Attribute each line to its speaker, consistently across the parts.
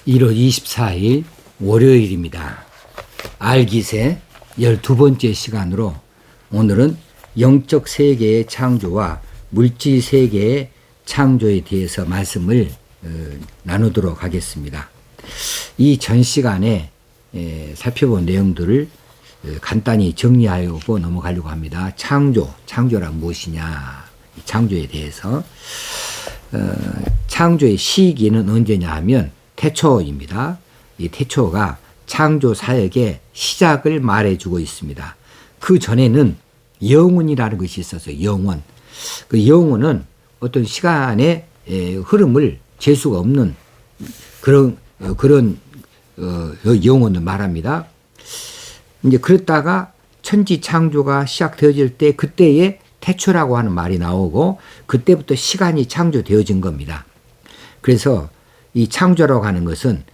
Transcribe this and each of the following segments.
Speaker 1: 1월 24일 월요일입니다. 알기세 12번째 시간으로 오늘은 영적 세계의 창조와 물질 세계의 창조에 대해서 말씀을 나누도록 하겠습니다. 이 전 시간에 살펴본 내용들을 간단히 정리하고 넘어가려고 합니다. 창조란 무엇이냐, 창조에 대해서. 창조의 시기는 언제냐 하면 태초입니다. 이 태초가 창조 사역의 시작을 말해주고 있습니다. 그 전에는 영원이라는 것이 있어서 영원. 그 영원은 어떤 시간의 흐름을 잴 수가 없는 그런 영원을 말합니다. 이제 그랬다가 천지 창조가 시작되어질 때 그때에 태초라고 하는 말이 나오고 그때부터 시간이 창조되어진 겁니다. 그래서 이 창조라고 하는 것은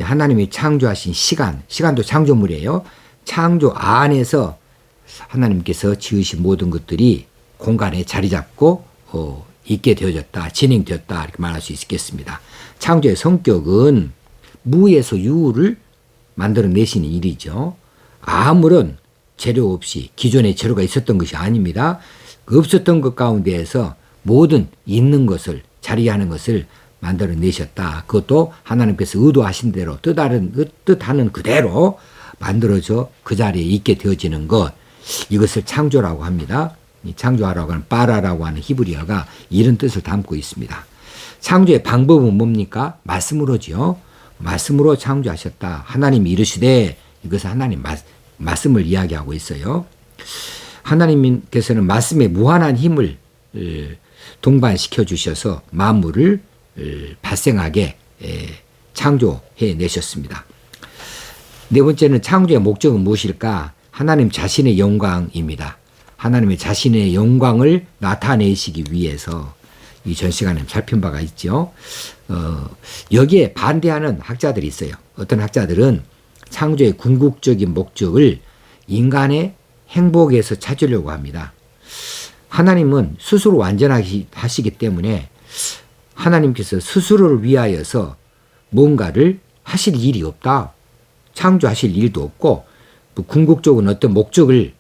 Speaker 1: 하나님이 창조하신 시간도 창조물이에요. 창조 안에서 하나님께서 지으신 모든 것들이 공간에 자리 잡고 있게 되어졌다, 진행되었다 이렇게 말할 수 있겠습니다. 창조의 성격은 무에서 유를 만들어내시는 일이죠. 아무런 재료 없이 기존에 재료가 있었던 것이 아닙니다. 없었던 것 가운데에서 모든 있는 것을 자리하는 것을 만들어내셨다. 그것도 하나님께서 의도하신 대로 뜻하는 그대로 만들어져 그 자리에 있게 되어지는 것, 이것을 창조라고 합니다. 이 창조하라고 하는 바라라고 하는 히브리어가 이런 뜻을 담고 있습니다. 창조의 방법은 뭡니까? 말씀으로지요. 말씀으로 창조하셨다. 하나님이 이르시되, 이것은 하나님 말씀을 이야기하고 있어요. 하나님께서는 말씀에 무한한 힘을 동반시켜 주셔서 만물을 발생하게 창조해 내셨습니다. 네 번째는 창조의 목적은 무엇일까? 하나님 자신의 영광입니다. 하나님의 자신의 영광을 나타내시기 위해서 이 전 시간에 살핀 바가 있죠. 여기에 반대하는 학자들이 있어요. 어떤 학자들은 창조의 궁극적인 목적을 인간의 행복에서 찾으려고 합니다. 하나님은 스스로 완전하시기 때문에 하나님께서 스스로를 위하여서 뭔가를 하실 일이 없다. 창조하실 일도 없고 궁극적인 어떤 목적을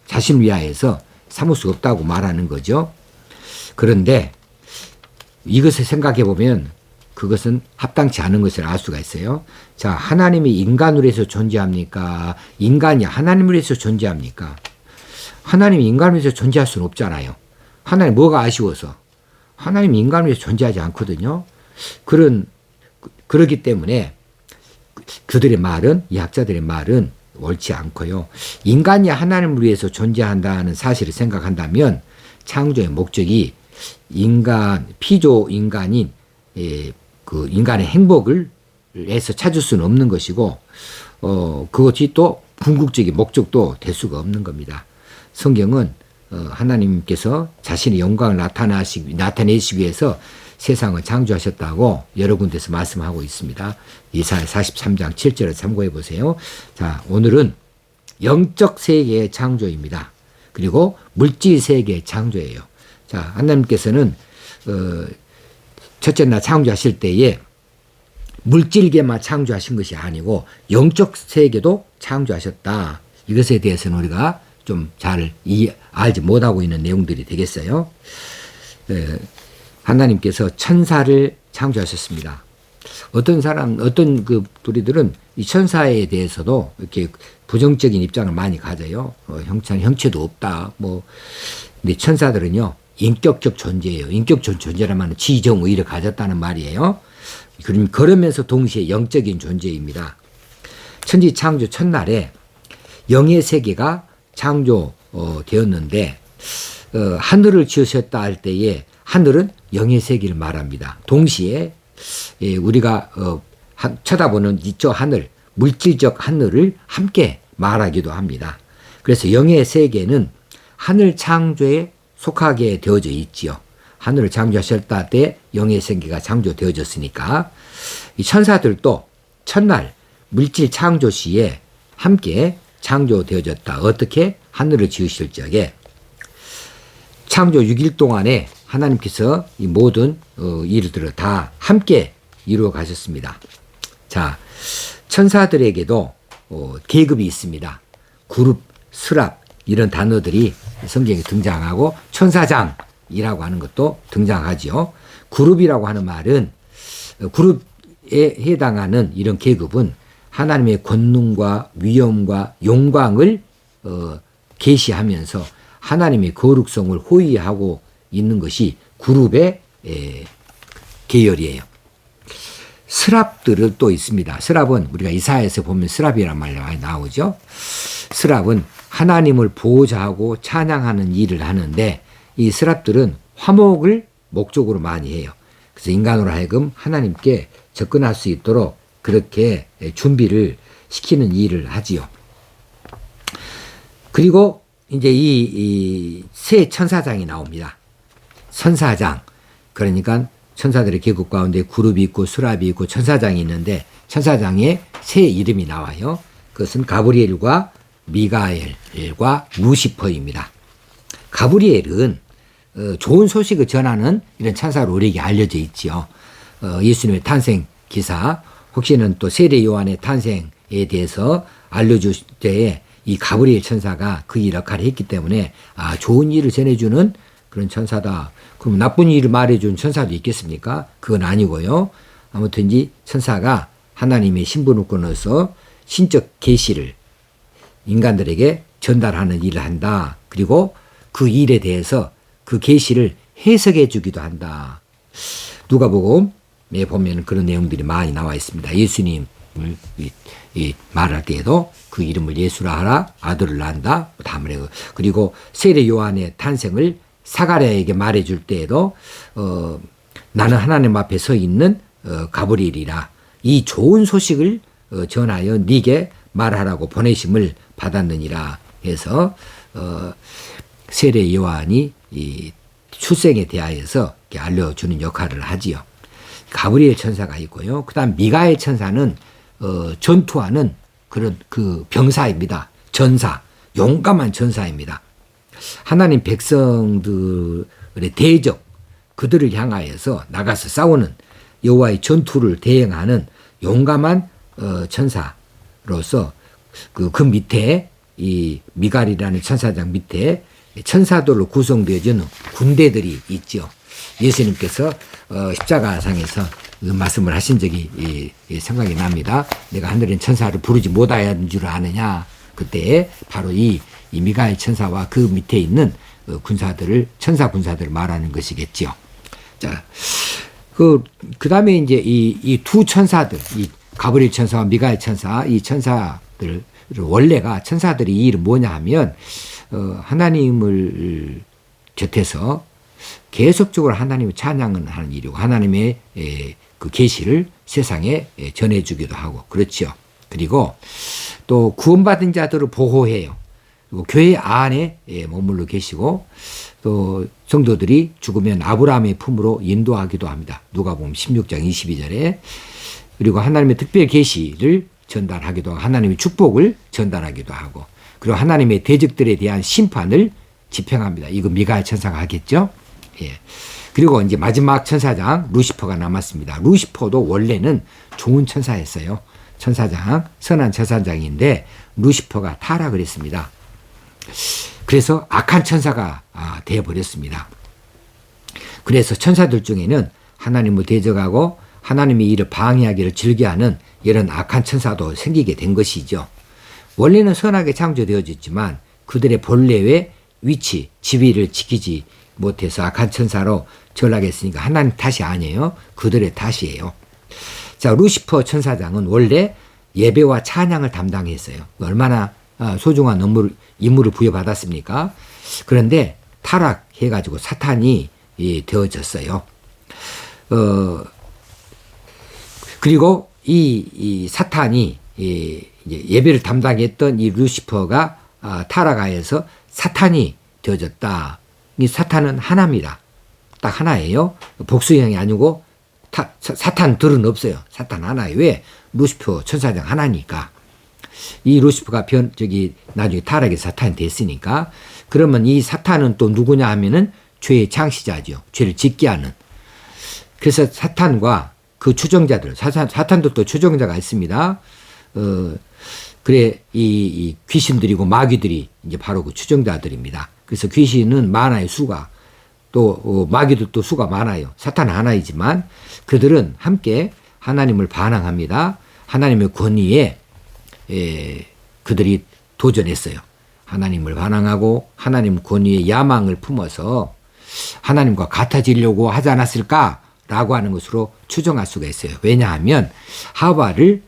Speaker 1: 자신을 위하여서 삼을 수 없다고 말하는 거죠. 그런데 이것을 생각해 보면 그것은 합당치 않은 것을 알 수가 있어요. 자, 하나님이 인간으로 해서 존재합니까? 인간이 하나님으로 해서 존재합니까? 하나님이 인간으로 해서 존재할 수는 없잖아요. 하나님 뭐가 아쉬워서? 하나님이 인간으로 해서 존재하지 않거든요. 그러기 때문에 그들의 말은, 이 학자들의 말은 옳지 않고요. 인간이 하나님을 위해서 존재한다는 사실을 생각한다면 창조의 목적이 피조 인간인 그 인간의 행복을 해서 찾을 수는 없는 것이고, 그것이 또 궁극적인 목적도 될 수가 없는 겁니다. 성경은 하나님께서 자신의 영광을 나타내시기 위해서 세상을 창조하셨다고 여러 군데서 말씀하고 있습니다. 이사야 43장 7절을 참고해 보세요. 자, 오늘은 영적 세계의 창조입니다. 그리고 물질 세계의 창조예요. 자, 하나님께서는 첫째 날 창조하실 때에 물질계만 창조하신 것이 아니고 영적 세계도 창조하셨다. 이것에 대해서는 우리가 좀 잘 알지 못하고 있는 내용들이 되겠어요. 하나님께서 천사를 창조하셨습니다. 어떤 우리들은 이 천사에 대해서도 이렇게 부정적인 입장을 많이 가져요. 형체도 없다. 근데 천사들은요, 인격적 존재예요. 인격적 존재라면 지정의를 가졌다는 말이에요. 그러면서 동시에 영적인 존재입니다. 천지 창조 첫날에 영의 세계가 창조되었는데 하늘을 지으셨다 할 때에 하늘은 영의 세계를 말합니다. 동시에 우리가 쳐다보는 이쪽 하늘, 물질적 하늘을 함께 말하기도 합니다. 그래서 영의 세계는 하늘 창조에 속하게 되어져 있지요. 하늘을 창조하셨다 때 영의 세계가 창조되어졌으니까 이 천사들도 첫날 물질 창조 시에 함께 창조되어졌다. 어떻게? 하늘을 지으실 적에 창조 6일 동안에 하나님께서 이 모든 일들을 다 함께 이루어 가셨습니다. 자, 천사들에게도 계급이 있습니다. 그룹, 스랍 이런 단어들이 성경에 등장하고 천사장이라고 하는 것도 등장하지요. 그룹이라고 하는 말은 그룹에 해당하는 이런 계급은 하나님의 권능과 위엄과 영광을 계시하면서 하나님의 거룩성을 호위하고 있는 것이 그룹의 계열이에요. 스랍들은 또 있습니다. 스랍은 우리가 이사야에서 보면 스랍이란 말이 많이 나오죠. 스랍은 하나님을 보호자하고 찬양하는 일을 하는데 이 스랍들은 화목을 목적으로 많이 해요. 그래서 인간으로 하여금 하나님께 접근할 수 있도록 그렇게 준비를 시키는 일을 하지요. 그리고 이제 이 새 천사장이 나옵니다. 천사장. 그러니까 천사들의 계급 가운데 그룹이 있고 수랍이 있고 천사장이 있는데 천사장에 새 이름이 나와요. 그것은 가브리엘과 미가엘과 루시퍼입니다. 가브리엘은 좋은 소식을 전하는 이런 천사로 우리에게 알려져 있지요. 예수님의 탄생 기사, 혹시는 또 세례 요한의 탄생에 대해서 알려줄 때에 이 가브리엘 천사가 그 역할을 했기 때문에 좋은 일을 전해주는 그런 천사다. 그럼 나쁜 일을 말해준 천사도 있겠습니까? 그건 아니고요. 아무튼 이 천사가 하나님의 신분을 끊어서 신적 계시를 인간들에게 전달하는 일을 한다. 그리고 그 일에 대해서 그 계시를 해석해 주기도 한다. 누가복음에 보면 그런 내용들이 많이 나와 있습니다. 예수님을 말할 때에도 그 이름을 예수라 하라, 아들을 낳는다. 그리고 세례 요한의 탄생을 사가랴에게 말해줄 때에도 나는 하나님 앞에 서 있는 가브리엘이라 이 좋은 소식을 전하여 네게 말하라고 보내심을 받았느니라 해서 세례 요한이 이 출생에 대하여서 알려주는 역할을 하지요. 가브리엘 천사가 있고요. 그다음 미가엘 천사는 전투하는 그런 그 병사입니다. 전사, 용감한 전사입니다. 하나님 백성들의 대적, 그들을 향하여서 나가서 싸우는 여호와의 전투를 대행하는 용감한 천사로서 그 밑에 이 미갈이라는 천사장 밑에 천사들로 구성되어지는 군대들이 있죠. 예수님께서 십자가상에서 그 말씀을 하신 적이 생각이 납니다. 내가 하늘엔 천사를 부르지 못하는 줄 아느냐. 그때 바로 이 미가엘 천사와 그 밑에 있는 천사 군사들을 말하는 것이겠지요. 자, 그 다음에 이제 이 두 천사들, 이 가브리엘 천사와 미가엘 천사, 이 천사들, 원래가 천사들이 이 일은 뭐냐 하면, 하나님을 곁에서 계속적으로 하나님을 찬양을 하는 일이고, 하나님의 그 계시를 세상에 전해주기도 하고, 그렇죠. 그리고 또 구원받은 자들을 보호해요. 그리고 교회 안에 머물러 계시고 또 성도들이 죽으면 아브라함의 품으로 인도하기도 합니다. 누가복음 16장 22절에. 그리고 하나님의 특별 계시를 전달하기도 하고 하나님의 축복을 전달하기도 하고 그리고 하나님의 대적들에 대한 심판을 집행합니다. 이거 미가엘 천사가 하겠죠. 예. 그리고 이제 마지막 천사장 루시퍼가 남았습니다. 루시퍼도 원래는 좋은 천사였어요. 천사장, 선한 천사장인데 루시퍼가 타락을 했습니다. 그래서 악한 천사가 되어버렸습니다. 그래서 천사들 중에는 하나님을 대적하고 하나님의 일을 방해하기를 즐겨하는 이런 악한 천사도 생기게 된 것이죠. 원래는 선하게 창조되어졌지만 그들의 본래의 위치, 지위를 지키지 못해서 악한 천사로 전락했으니까 하나님 탓이 아니에요. 그들의 탓이에요. 자, 루시퍼 천사장은 원래 예배와 찬양을 담당했어요. 얼마나 소중한 임무를 부여받았습니까? 그런데 타락해가지고 사탄이 되어졌어요. 그리고 이 사탄이 예배를 담당했던 이 루시퍼가 타락하여서 사탄이 되어졌다. 이 사탄은 하나입니다. 딱 하나예요. 복수형이 아니고 사탄들은 없어요. 사탄 하나예요. 왜? 루시퍼 천사장 하나니까. 이 루시퍼가 나중에 타락해서 사탄이 됐으니까. 그러면 이 사탄은 또 누구냐 하면은 죄의 창시자죠. 죄를 짓게 하는. 그래서 사탄과 그 추종자들, 사탄도 또 추종자가 있습니다. 그래, 이 귀신들이고 마귀들이 이제 바로 그 추종자들입니다. 그래서 귀신은 많아요, 수가. 또, 마귀도 또 수가 많아요. 사탄은 하나이지만 그들은 함께 하나님을 반항합니다. 하나님의 권위에 그들이 도전했어요. 하나님을 반항하고 하나님 권위에 야망을 품어서 하나님과 같아지려고 하지 않았을까라고 하는 것으로 추정할 수가 있어요. 왜냐하면 하와를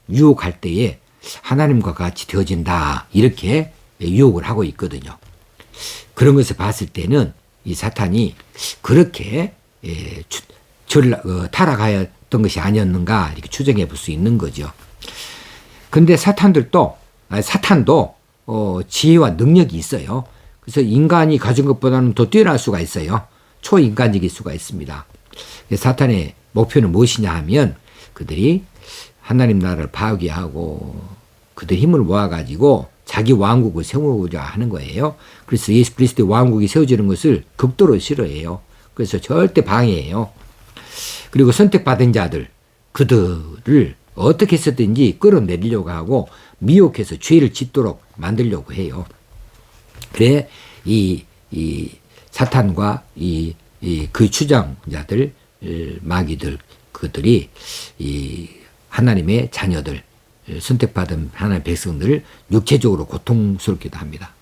Speaker 1: 유혹할 때에 하나님과 같이 되어진다 이렇게 유혹을 하고 있거든요. 그런 것을 봤을 때는 이 사탄이 그렇게 타락하였던 것이 아니었는가 이렇게 추정해 볼 수 있는 거죠. 근데 사탄도 지혜와 능력이 있어요. 그래서 인간이 가진 것보다는 더 뛰어날 수가 있어요. 초인간적일 수가 있습니다. 사탄의 목표는 무엇이냐 하면 그들이 하나님 나라를 파괴하고 그들 힘을 모아가지고 자기 왕국을 세우고자 하는 거예요. 그래서 예수 그리스도의 왕국이 세워지는 것을 극도로 싫어해요. 그래서 절대 방해해요. 그리고 선택받은 자들, 그들을 어떻게 해서든지 끌어내리려고 하고 미혹해서 죄를 짓도록 만들려고 해요. 그래 이 사탄과 그 추장자들, 마귀들, 그들이 이 하나님의 자녀들, 선택받은 하나님의 백성들을 육체적으로 고통스럽기도 합니다.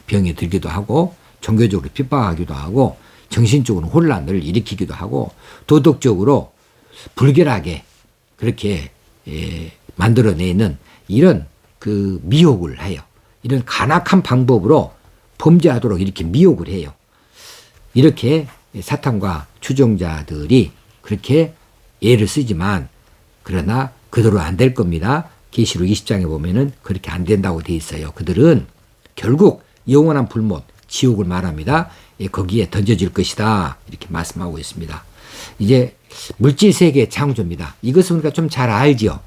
Speaker 1: 병에 들기도 하고 종교적으로 핍박하기도 하고 정신적으로 혼란을 일으키기도 하고 도덕적으로 불결하게 그렇게 만들어내는 이런 그 미혹을 해요. 이런 간악한 방법으로 범죄하도록 이렇게 미혹을 해요. 이렇게 사탄과 추종자들이 그렇게 애를 쓰지만 그러나 그대로 안 될 겁니다. 계시록 20장에 보면은 그렇게 안 된다고 돼 있어요. 그들은 결국 영원한 불못, 지옥을 말합니다. 거기에 던져질 것이다. 이렇게 말씀하고 있습니다. 이제 물질 세계의 창조입니다. 이것은 우리가 좀 잘 알죠.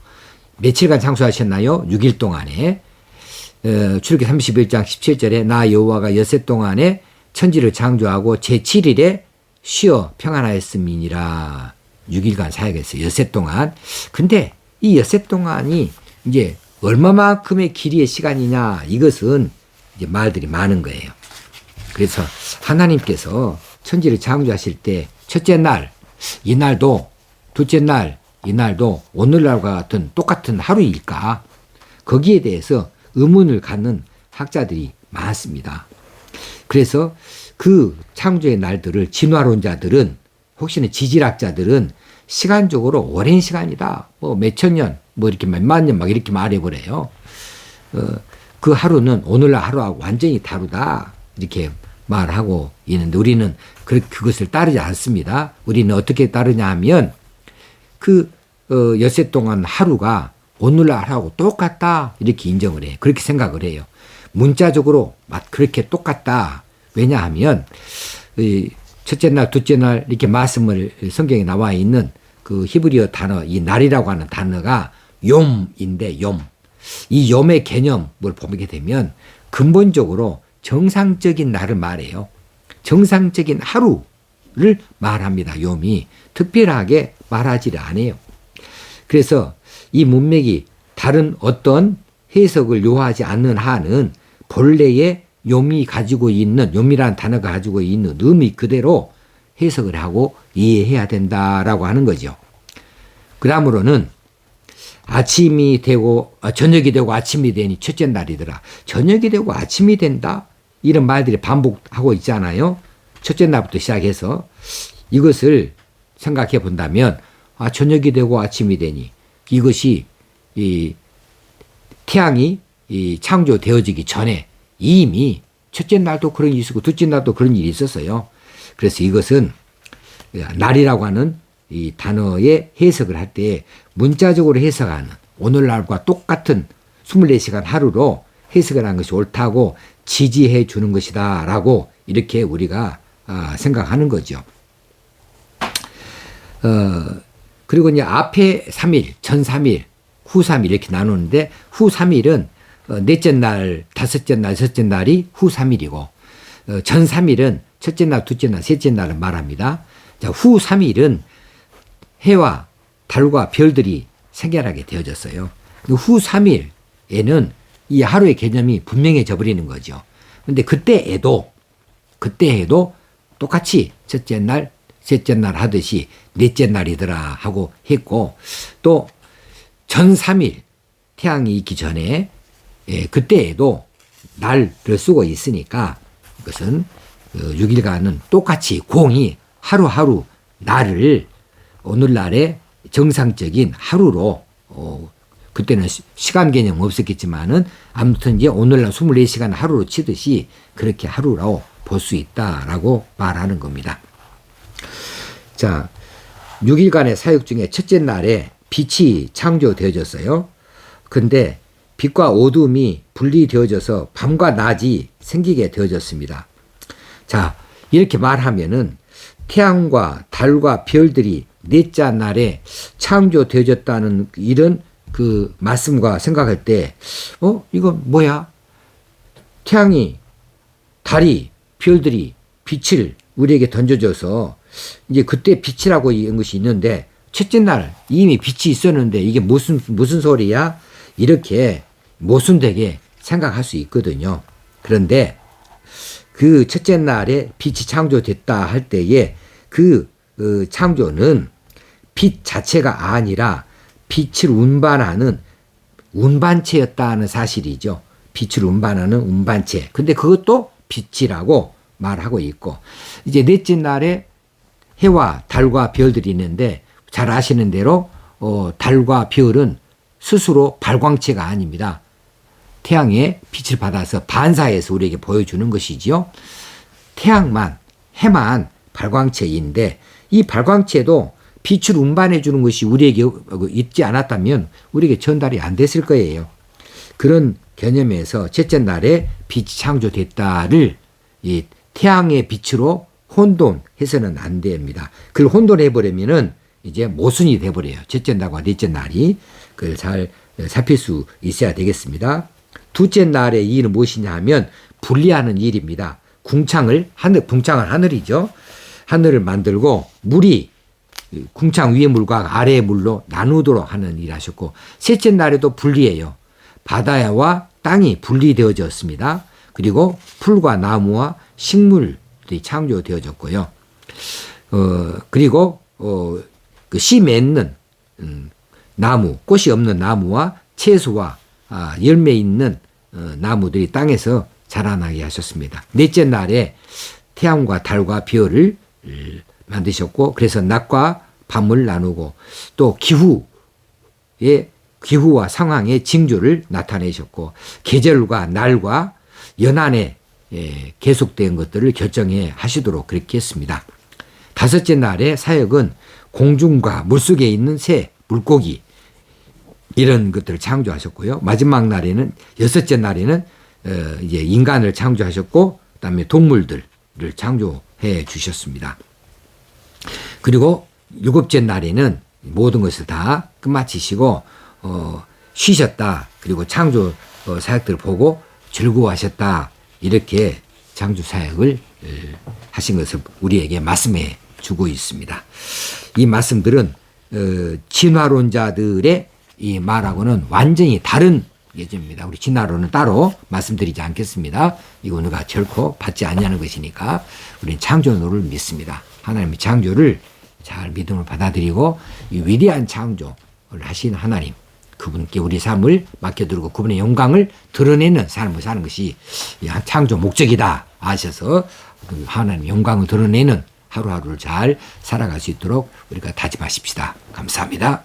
Speaker 1: 며칠간 창조하셨나요? 6일 동안에. 출애굽기 31장 17절에 나 여호와가 엿새 동안에 천지를 창조하고 제7일에 쉬어 평안하였음이니라. 6일간 사역했어요. 엿새 동안. 근데 이 엿새 동안이 이제 얼마만큼의 길이의 시간이냐, 이것은 이제 말들이 많은 거예요. 그래서 하나님께서 천지를 창조하실 때 첫째 날, 이날도 둘째 날, 이날도 오늘날과 같은 똑같은 하루일까? 거기에 대해서 의문을 갖는 학자들이 많습니다. 그래서 그 창조의 날들을 진화론자들은, 혹시나 지질학자들은 시간적으로 오랜 시간이다. 뭐 몇천 년, 뭐 이렇게 몇만 년 막 이렇게 말해버려요. 그 하루는 오늘날 하루하고 완전히 다르다. 이렇게 말하고 있는데 우리는 그것을 따르지 않습니다. 우리는 어떻게 따르냐 하면 엿새 동안 하루가 오늘날 하루하고 똑같다. 이렇게 인정을 해요. 그렇게 생각을 해요. 문자적으로 그렇게 똑같다. 왜냐하면 첫째 날, 둘째 날 이렇게 말씀을 성경에 나와 있는 그 히브리어 단어, 이 날이라고 하는 단어가 욤인데 욤. 이 욤의 개념을 보게 되면 근본적으로 정상적인 날을 말해요. 정상적인 하루를 말합니다. 욤이. 특별하게 말하지를 않아요. 그래서 이 문맥이 다른 어떤 해석을 요하지 않는 한은 본래의 욤이 가지고 있는, 욤이라는 단어가 가지고 있는 의미 그대로 해석을 하고 이해해야 된다라고 하는 거죠. 그러므로는 아침이 되고 저녁이 되고 아침이 되니 첫째 날이더라. 저녁이 되고 아침이 된다? 이런 말들이 반복하고 있잖아요. 첫째 날부터 시작해서 이것을 생각해 본다면 저녁이 되고 아침이 되니 이것이 이 태양이 창조되어지기 전에 이미 첫째 날도 그런 일이 있었고 둘째 날도 그런 일이 있었어요. 그래서 이것은 날이라고 하는 이 단어의 해석을 할 때 문자적으로 해석하는 오늘날과 똑같은 24시간 하루로 해석을 한 것이 옳다고 지지해 주는 것이다 라고 이렇게 우리가 생각하는 거죠. 그리고 이제 앞에 3일, 전 3일, 후 3일 이렇게 나누는데 후 3일은 넷째 날, 다섯째 날, 여섯째 날이 후 3일이고 전 3일은 첫째 날, 둘째 날, 셋째 날을 말합니다. 자, 후 3일은 해와 달과 별들이 생겨나게 되어졌어요. 후 3일에는 이 하루의 개념이 분명해져 버리는 거죠. 근데 그때에도 똑같이 첫째 날, 셋째 날 하듯이 넷째 날이더라 하고 했고, 또 전 3일 태양이 있기 전에 그때에도 날을 쓰고 있으니까 이것은 6일간은 똑같이 공이 하루하루 날을 오늘날의 정상적인 하루로 그때는 시간 개념 없었겠지만은 아무튼 이제 오늘날 24시간 하루로 치듯이 그렇게 하루로 볼 수 있다라고 말하는 겁니다. 자, 6일간의 사역 중에 첫째 날에 빛이 창조되어졌어요. 근데 빛과 어둠이 분리되어져서 밤과 낮이 생기게 되어졌습니다. 자, 이렇게 말하면은 태양과 달과 별들이 넷째 날에 창조되어졌다는 이런 그 말씀과 생각할 때, 이건 뭐야? 태양이, 달이, 별들이 빛을 우리에게 던져줘서 이제 그때 빛이라고 이런 것이 있는데 첫째 날 이미 빛이 있었는데 이게 무슨 소리야? 이렇게 모순되게 생각할 수 있거든요. 그런데 그 첫째 날에 빛이 창조됐다 할 때에 그 창조는 빛 자체가 아니라 빛을 운반하는 운반체였다는 사실이죠. 빛을 운반하는 운반체. 근데 그것도 빛이라고 말하고 있고, 이제 넷째 날에 해와 달과 별들이 있는데 잘 아시는 대로 달과 별은 스스로 발광체가 아닙니다. 태양의 빛을 받아서 반사해서 우리에게 보여주는 것이지요. 태양만, 해만 발광체인데 이 발광체도 빛을 운반해 주는 것이 우리에게 있지 않았다면 우리에게 전달이 안 됐을 거예요. 그런 개념에서 첫째 날에 빛이 창조됐다를 이 태양의 빛으로 혼돈해서는 안 됩니다. 그걸 혼돈해버리면은 이제 모순이 돼버려요. 첫째 날과 넷째 날이. 그걸 잘 살필 수 있어야 되겠습니다. 둘째 날의 이유는 무엇이냐 하면 분리하는 일입니다. 궁창을 하늘이죠. 하늘을 만들고 물이 궁창 위의 물과 아래의 물로 나누도록 하는 일을 하셨고, 셋째 날에도 분리해요. 바다와 땅이 분리되어졌습니다. 그리고 풀과 나무와 식물들이 창조되어졌고요. 그리고 그 씨 맺는 나무, 꽃이 없는 나무와 채소와 열매 있는 나무들이 땅에서 자라나게 하셨습니다. 넷째 날에 태양과 달과 별을 만드셨고, 그래서 낮과 밤을 나누고 또 기후와 상황의 징조를 나타내셨고, 계절과 날과 연안에 계속된 것들을 결정해 하시도록 그렇게 했습니다. 다섯째 날의 사역은 공중과 물속에 있는 새, 물고기 이런 것들을 창조하셨고요. 마지막 날에는 여섯째 날에는 이제 인간을 창조하셨고, 그다음에 동물들을 창조해 주셨습니다. 그리고 일곱째 날에는 모든 것을 다 끝마치시고 쉬셨다. 그리고 창조 사역들을 보고 즐거워하셨다. 이렇게 창조 사역을 하신 것을 우리에게 말씀해 주고 있습니다. 이 말씀들은 진화론자들의 이 말하고는 완전히 다른 예제입니다. 우리 진화론은 따로 말씀드리지 않겠습니다. 이거 누가 결코 받지 않냐는 것이니까 우리는 창조론을 믿습니다. 하나님의 창조를 잘 믿음을 받아들이고 이 위대한 창조를 하신 하나님, 그분께 우리 삶을 맡겨두고 그분의 영광을 드러내는 삶을 사는 것이 창조 목적이다 아셔서 하나님의 영광을 드러내는 하루하루를 잘 살아갈 수 있도록 우리가 다짐하십시다. 감사합니다.